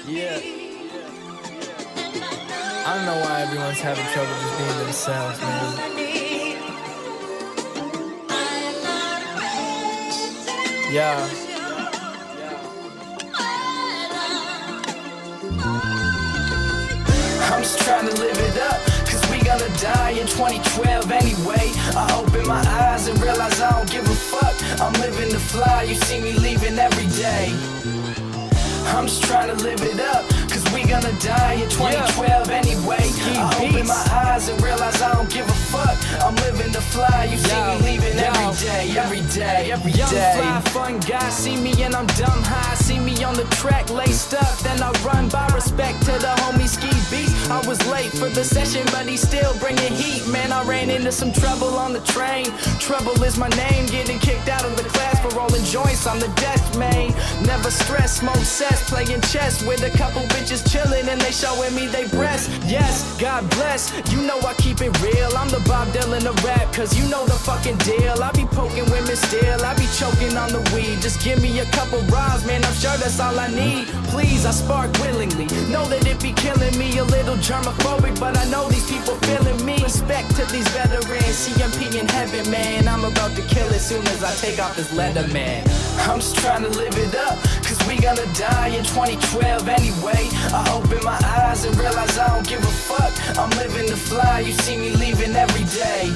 Yeah. I don't know why everyone's having trouble just being themselves, man. Yeah. I'm just trying to live it up, cause we gonna die in 2012 anyway. I open my eyes and realize I don't give a fuck. I'm living the fly, you see me leaving every day. I'm just trying to live it up, cause we gonna die in 2012 anyway. I open my eyes and realize I don't give a fuck. I'm living the fly, you see me leaving every day, every day, every day. Young fly fun guy, see me and I'm dumb high. See me on the track laced up, then I run by. Respect to the homie Ski Beats. I was late for the session, but he's still bringing heat. Man, I ran into some trouble on the train. Trouble is my name, getting kicked out of the class for rolling joints on the desk, man. Never stress, smoke cess, playing chess with a couple bitches chilling and they showing me they breasts. Yes, God bless, you know I keep it real. I'm the Bob Dylan of rap, cause you know the fucking deal. I be poking women still, I be choking on the weed. Just give me a couple rhymes, man, I'm sure that's all I need. Please, I spark willingly, know that it be killing me. A little germophobic, but I know these people feeling me. Respect to these veterans, CMP in heaven, man. I'm about to kill it soon as I take off this leather, man. I'm just trying to live it up, cause we gonna die in 2012 anyway. I open my eyes and realize I don't give a fuck. I'm living the fly, you see me leaving every day.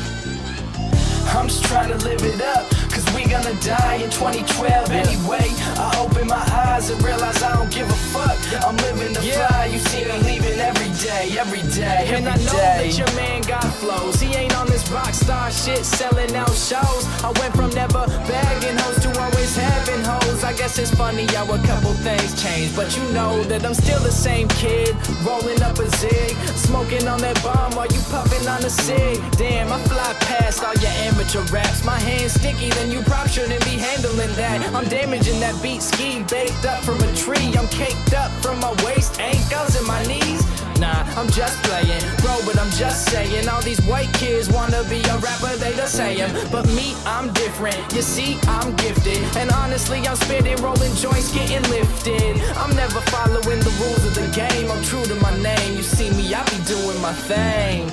I'm just trying to live it up, cause we gonna die in 2012 anyway. I open my eyes and realize I don't give a fuck. I'm living the fly, you see me leaving every day, every day, every day. And I know that your man got flows. He ain't on this rock star shit selling out shows. I went from never bagging hoes to always having hoes. I guess it's funny how a couple things change, but you know that I'm still the same kid, rolling up a zig, smoking on that bomb while you puffing on a cig. Damn, I fly past all your amateur raps. My hands sticky, then you probably shouldn't be handling that. I'm damaging that beat, ski baked up from a tree. I'm caked up from my waist, ankles, and my knees. Nah, I'm just playing, bro, but I'm just saying. All these white kids wanna be a rapper, they the same. But me, I'm different, you see, I'm gifted. And honestly, I'm spitting, rolling joints, getting lifted. I'm never following the rules of the game, I'm true to my name. You see me, I be doing my thing.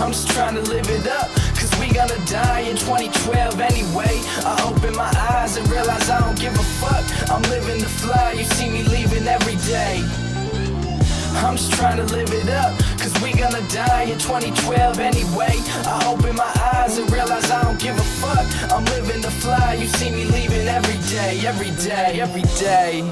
I'm just trying to live it up, cause we gonna die in 2012 anyway. I open my eyes and realize I don't give a fuck. I'm living the fly, you see me leaving every day. I'm just trying to live it up, cause we gonna die in 2012 anyway. I open my eyes and realize I don't give a fuck. I'm living the fly, you see me leaving every day, every day, every day.